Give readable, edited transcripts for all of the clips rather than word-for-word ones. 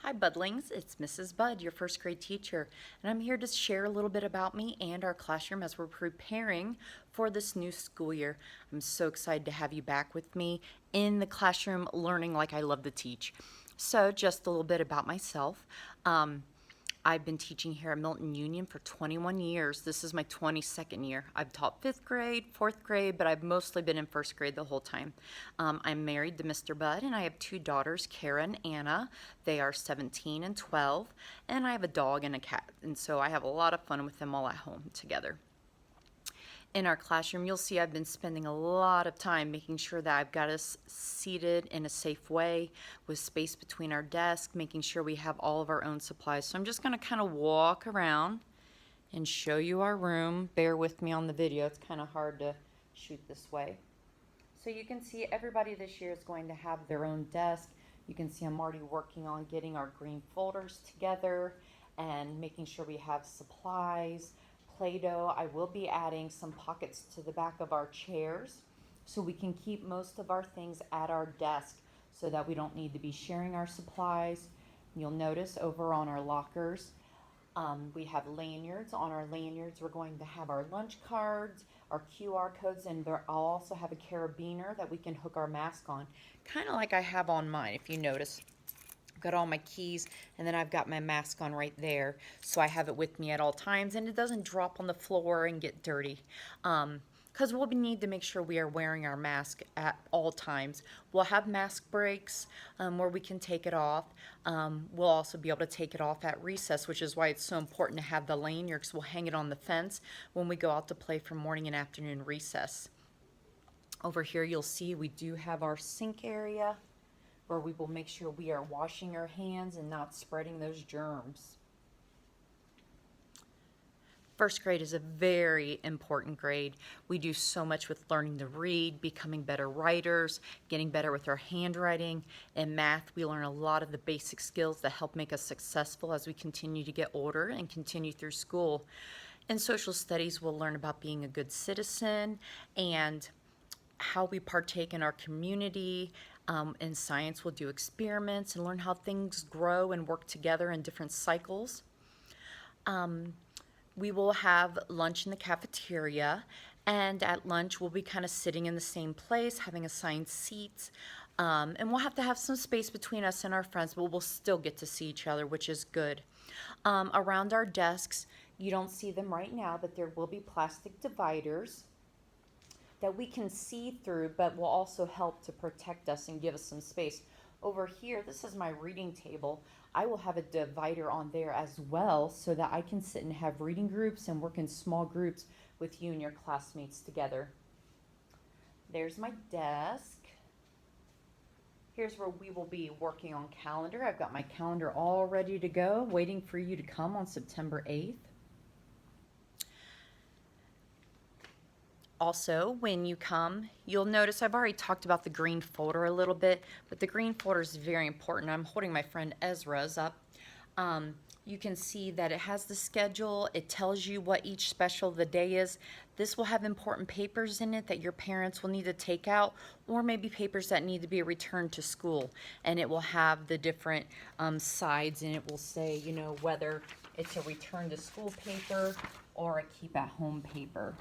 Hi Budlings, it's Mrs. Budd, your first grade teacher, and I'm here to share a little bit about me and our classroom as we're preparing for this new school year. I'm so excited to have you back with me in the classroom learning like I love to teach. So just a little bit about myself. I've been teaching here at Milton-Union for 21 years. This is my 22nd year. I've taught 5th grade, 4th grade, but I've mostly been in 1st grade the whole time. I'm married to Mr. Budd, and I have 2 daughters, Kara and Anna. They are 17 and 12, and I have a dog and a cat, and so I have a lot of fun with them all at home together. In our classroom, you'll see I've been spending a lot of time making sure that I've got us seated in a safe way with space between our desks, making sure we have all of our own supplies. So I'm just going to kind of walk around and show you our room. Bear with me on the video. It's kind of hard to shoot this way. So you can see everybody this year is going to have their own desk. You can see I'm already working on getting our green folders together and making sure we have supplies. Play-Doh. I will be adding some pockets to the back of our chairs so we can keep most of our things at our desk so that we don't need to be sharing our supplies. You'll notice over on our lockers, we have lanyards. On our lanyards, we're going to have our lunch cards, our QR codes, and I'll also have a carabiner that we can hook our mask on, kind of like I have on mine, if you notice. I've got all my keys, and then I've got my mask on right there, so I have it with me at all times, and it doesn't drop on the floor and get dirty. Because we'll need to make sure we are wearing our mask at all times. We'll have mask breaks where we can take it off. We'll also be able to take it off at recess, which is why it's so important to have the lanyard, because we'll hang it on the fence when we go out to play for morning and afternoon recess. Over here you'll see we do have our sink area, where we will make sure we are washing our hands and not spreading those germs. First grade is a very important grade. We do so much with learning to read, becoming better writers, getting better with our handwriting. In math, we learn a lot of the basic skills that help make us successful as we continue to get older and continue through school. In social studies, we'll learn about being a good citizen and how we partake in our community. In science, we'll do experiments and learn how things grow and work together in different cycles. We will have lunch in the cafeteria, and at lunch we'll be kind of sitting in the same place, having assigned seats, and we'll have to have some space between us and our friends, but we'll still get to see each other, which is good. Around our desks, you don't see them right now, but there will be plastic dividers that we can see through, but will also help to protect us and give us some space. Over here, this is my reading table. I will have a divider on there as well so that I can sit and have reading groups and work in small groups with you and your classmates together. There's my desk. Here's where we will be working on calendar. I've got my calendar all ready to go, waiting for you to come on September 8th. Also, when you come, you'll notice I've already talked about the green folder a little bit, but the green folder is very important. I'm holding my friend Ezra's up. You can see that it has the schedule. It tells you what each special of the day is. This will have important papers in it that your parents will need to take out, or maybe papers that need to be returned to school. And it will have the different sides, and it will say, you know, whether it's a return to school paper or a keep at home paper.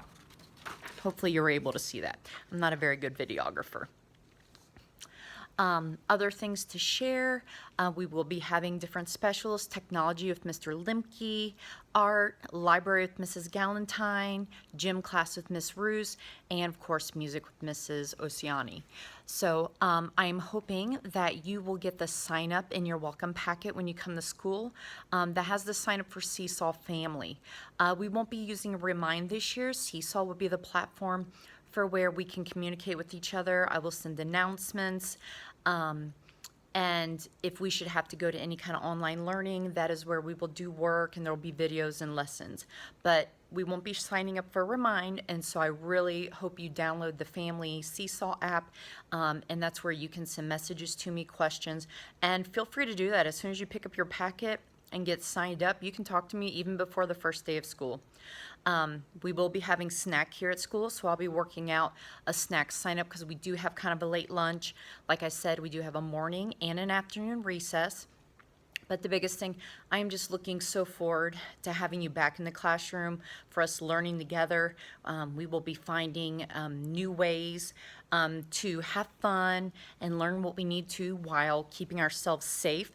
Hopefully you're able to see that. I'm not a very good videographer. Other things to share, we will be having different specialists: technology with Mr. Limke, art, library with Mrs. Galentine, gym class with Miss Roos, and of course music with Mrs. Oceani. So I'm hoping that you will get the sign up in your welcome packet when you come to school that has the sign up for Seesaw Family. We won't be using Remind this year. Seesaw will be the platform for where we can communicate with each other. I will send announcements. And if we should have to go to any kind of online learning, that is where we will do work, and there will be videos and lessons. But we won't be signing up for Remind, and so I really hope you download the Family Seesaw app, and that's where you can send messages to me, questions, and feel free to do that. As soon as you pick up your packet and get signed up, you can talk to me even before the first day of school. We will be having snack here at school, so I'll be working out a snack sign up because we do have kind of a late lunch. Like I said, we do have a morning and an afternoon recess. But the biggest thing, I am just looking so forward to having you back in the classroom for us learning together. We will be finding new ways to have fun and learn what we need to while keeping ourselves safe.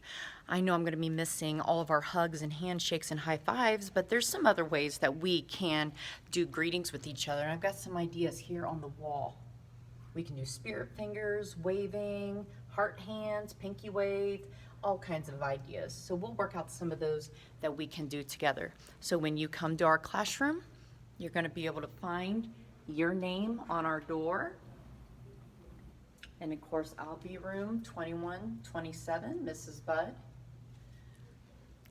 I know I'm going to be missing all of our hugs and handshakes and high fives, but there's some other ways that we can do greetings with each other. And I've got some ideas here on the wall. We can do spirit fingers, waving, heart hands, pinky wave, all kinds of ideas. So we'll work out some of those that we can do together. So when you come to our classroom, you're going to be able to find your name on our door. And of course, I'll be room 2127, Mrs. Budd.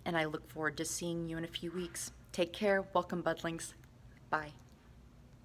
And I look forward to seeing you in a few weeks. Take care. Welcome, Budlings. Bye.